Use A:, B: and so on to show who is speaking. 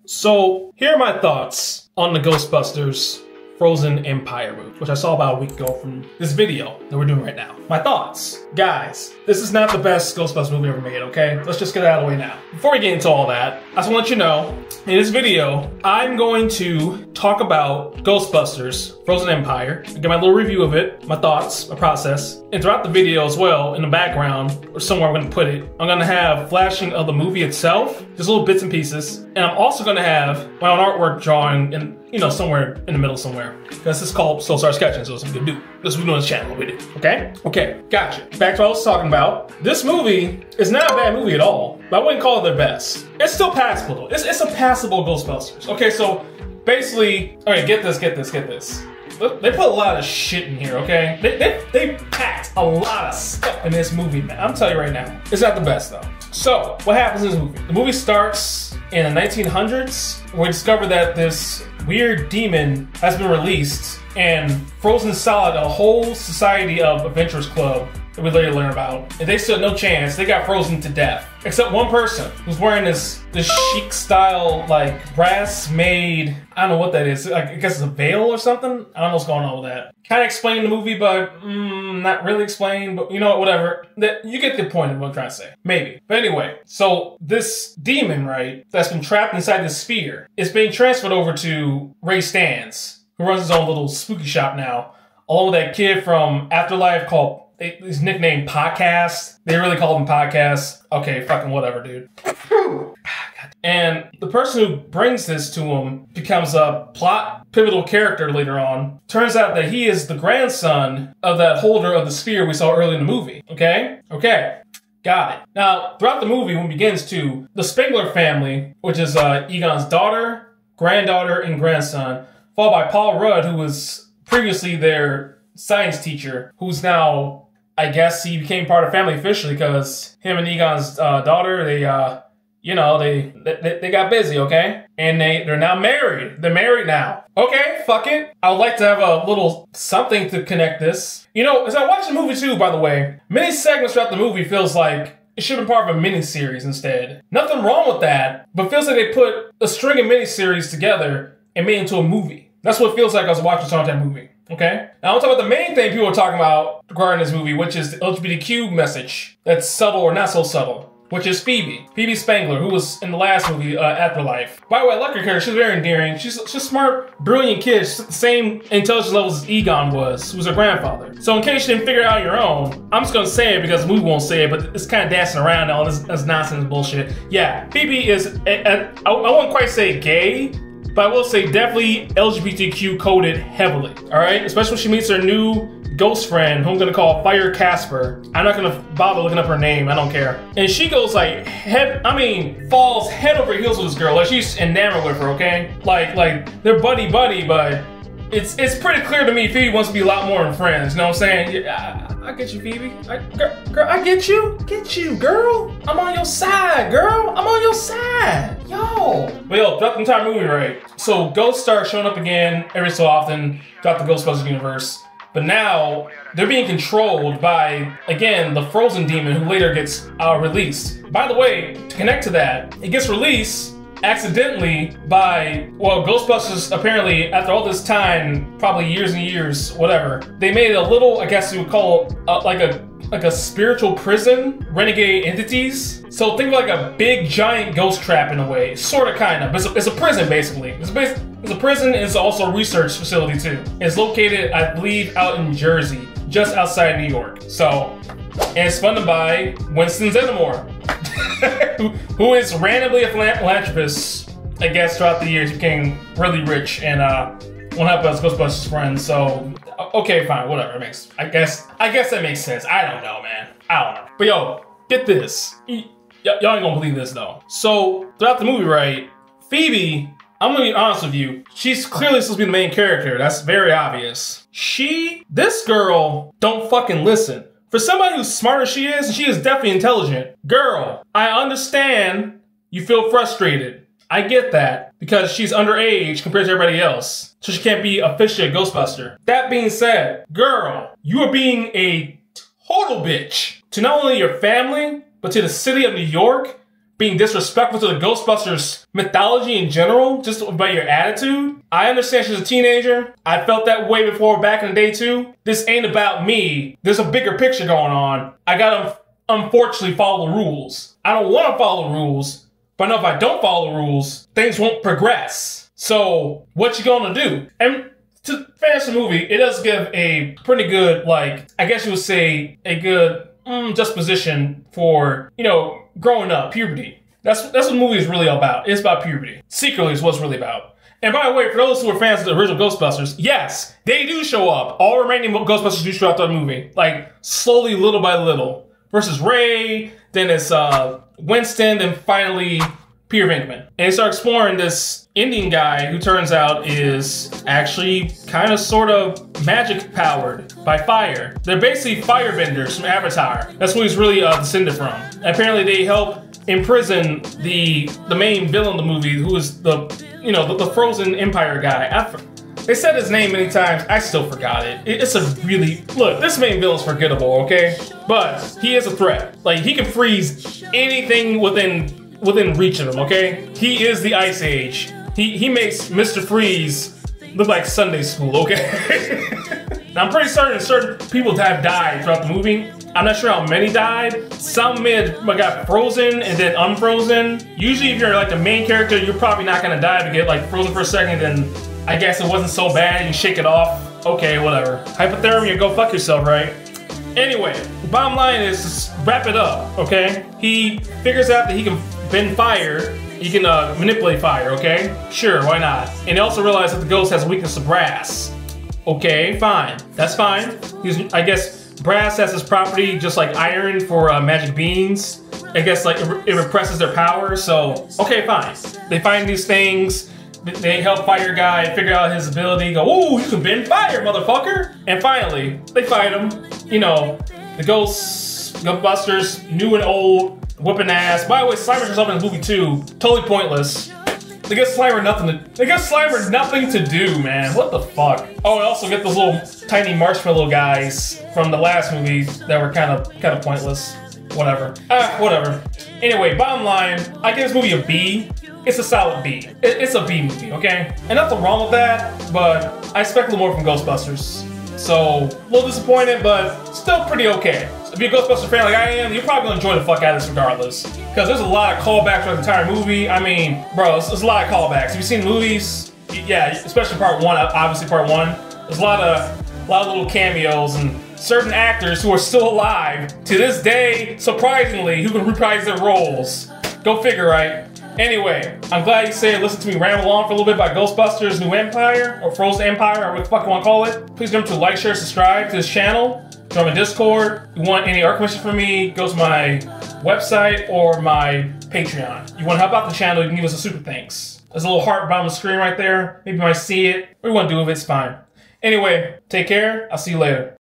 A: So, here are my thoughts on the Ghostbusters Frozen Empire movie, which I saw about a week ago from this video that we're doing right now. My thoughts. Guys, this is not the best Ghostbusters movie ever made, okay? Let's just get it out of the way now. Before we get into all that, I just want to let you know, in this video, I'm going to talk about Ghostbusters Frozen Empire, get my little review of it, my thoughts, my process, and throughout the video as well, in the background, or somewhere I'm going to put it, I'm going to have flashing of the movie itself, just little bits and pieces, and I'm also going to have my own artwork drawing in, somewhere in the middle somewhere. Because this is called Soul Star Sketching, so it's what we do. This is what we do on this channel, what we do, okay? Okay, gotcha. Back to what I was talking about. This movie is not a bad movie at all, but I wouldn't call it their best. It's still passable though. It's a passable Ghostbusters. Okay, so basically, okay, get this. They put a lot of shit in here, okay? They packed a lot of stuff in this movie, man. I'm telling you right now. It's not the best though. So, what happens in this movie? The movie starts in the 1900s. We discover that this weird demon has been released and frozen solid a whole society of adventurers club that we later learn about. And they stood no chance. They got frozen to death. Except one person who's wearing this chic style, like brass made, I don't know what that is. I guess it's a veil or something? I don't know what's going on with that. Kind of explain the movie, but not really explain, but you know what, whatever. You get the point of what I'm trying to say. Maybe. But anyway, so this demon, right, that's been trapped inside this sphere is being transferred over to Ray Stantz, who runs his own little spooky shop now, along with that kid from Afterlife called his nickname Podcast. They really call him Podcast. Okay, fucking whatever, dude. And the person who brings this to him becomes a plot pivotal character later on. Turns out that he is the grandson of that holder of the sphere we saw early in the movie. Okay? Okay. Got it. Now, throughout the movie, when it begins to, the Spengler family, which is Egon's daughter, granddaughter, and grandson, followed by Paul Rudd, who was previously their science teacher, who's now, I guess he became part of the family officially because him and Egon's daughter, they got busy, okay? And they're now married. They're married now. Okay, fuck it. I would like to have a little something to connect this. As I watch the movie too, by the way, many segments throughout the movie feels like it should have been part of a mini-series instead. Nothing wrong with that, but feels like they put a string of mini-series together and made it into a movie. That's what it feels like I was watching that movie. Okay? Now, I want to talk about the main thing people are talking about regarding this movie, which is the LGBTQ message that's subtle or not so subtle, which is Phoebe Spengler, who was in the last movie, Afterlife. By the way, I like her character. She's very endearing. She's a smart, brilliant kid. She's at the same intelligence levels as Egon was, who was her grandfather. So in case you didn't figure it out on your own, I'm just going to say it because the movie won't say it, but it's kind of dancing around all this nonsense bullshit. Yeah, Phoebe is, I won't quite say gay, but I will say definitely LGBTQ coded heavily, all right? Especially when she meets her new ghost friend, who I'm gonna call Fire Casper. I'm not gonna bother looking up her name, I don't care. And she goes like, falls head over heels with this girl. Like she's enamored with her, okay? Like they're buddy, but it's pretty clear to me Phoebe wants to be a lot more than friends, you know what I'm saying? Yeah, I get you, Phoebe. Girl, I get you. Get you, girl. I'm on your side, girl. I'm on your side. Yo. But yo, throughout the entire movie, right? So ghosts start showing up again every so often throughout the Ghostbusters universe. But now, they're being controlled by, again, the Frozen demon who later gets released. By the way, to connect to that, it gets released accidentally by, Ghostbusters apparently, after all this time, probably years and years, whatever, they made a little, I guess you would call like a spiritual prison, renegade entities. So think of like a big giant ghost trap in a way, sort of, kind of. It's a prison basically. It's a prison. It's also a research facility too. It's located, I believe, out in Jersey, just outside New York. So, and it's funded by Winston Zeddemore, who is randomly a philanthropist, I guess, throughout the years. He became really rich and won't help us Ghostbusters friends. So, okay, fine, whatever. I guess that makes sense. I don't know, man. I don't know. But yo, get this. Y'all ain't gonna believe this though. So throughout the movie, right, Phoebe, I'm gonna be honest with you, she's clearly supposed to be the main character. That's very obvious. This girl don't fucking listen. For somebody who's smart as she is definitely intelligent. Girl, I understand you feel frustrated. I get that because she's underage compared to everybody else. So she can't be officially a Ghostbuster. That being said, girl, you are being a total bitch to not only your family, but to the city of New York, being disrespectful to the Ghostbusters mythology in general, just by your attitude. I understand she's a teenager. I felt that way before back in the day too. This ain't about me. There's a bigger picture going on. I gotta unfortunately follow the rules. I don't want to follow the rules, but I know if I don't follow the rules, things won't progress. So what you gonna do? And to finish the movie, it does give a pretty good, like, I guess you would say, a good juxtaposition for, you know, growing up, puberty. That's what the movie is really about. It's about puberty. Secretly is what it's really about. And by the way, for those who are fans of the original Ghostbusters, yes, they do show up. All remaining Ghostbusters do show up throughout the movie. Like, slowly, little by little. Versus Ray, then it's Winston, then finally Peter Venkman. And they start exploring this Indian guy who turns out is actually kind of sort of magic powered by fire. They're basically firebenders from Avatar. That's what he's really descended from. And apparently they help imprison the main villain of the movie, who is the Frozen Empire guy. They said his name many times, I still forgot it. It's a really, look, this main villain's forgettable, okay? But he is a threat. Like, he can freeze anything within reach of him, okay? He is the Ice Age. He makes Mr. Freeze look like Sunday school, okay? Now, I'm pretty certain people have died throughout the movie. I'm not sure how many died. Some may have got frozen and then unfrozen. Usually if you're like the main character, you're probably not gonna die to get like frozen for a second, then I guess it wasn't so bad, you shake it off. Okay, whatever. Hypothermia, go fuck yourself, right? Anyway, the bottom line is, just wrap it up, okay? He figures out that he can bend fire, he can manipulate fire, okay? Sure, why not? And he also realized that the ghost has a weakness to brass. Okay, fine. That's fine. I guess brass has this property just like iron for magic beings. I guess like it represses their power, so okay, fine. They find these things, they help Fire Guy figure out his ability, go, ooh, you can bend fire, motherfucker! And finally, they fight him. You know, the Ghostbusters, new and old, whooping ass. By the way, Slimer shows up in the movie too. Totally pointless. They give Slimer nothing to do, man. What the fuck? Oh, and also get those little tiny marshmallow guys from the last movie that were kind of pointless. Whatever. Whatever. Anyway, bottom line, I give this movie a B. It's a solid B. It's a B movie, okay? And nothing wrong with that, but I expect a little more from Ghostbusters. So, a little disappointed, but still pretty okay. If you're a Ghostbusters fan like I am, you're probably gonna enjoy the fuck out of this regardless. Because there's a lot of callbacks for the entire movie. I mean, bro, there's a lot of callbacks. Have you seen the movies? Yeah, especially part one, obviously part one. There's a lot of little cameos and certain actors who are still alive to this day, surprisingly, who can reprise their roles. Go figure, right? Anyway, I'm glad you say listen to me ramble on for a little bit about Ghostbusters New Empire, or Frozen Empire, or what the fuck you want to call it. Please remember to like, share, subscribe to this channel. Join my Discord. If you want any art commissions from me, go to my website or my Patreon. You want to help out the channel, you can give us a super thanks. There's a little heart bottom of the screen right there. Maybe you might see it. What you want to do with it, it's fine. Anyway, take care. I'll see you later.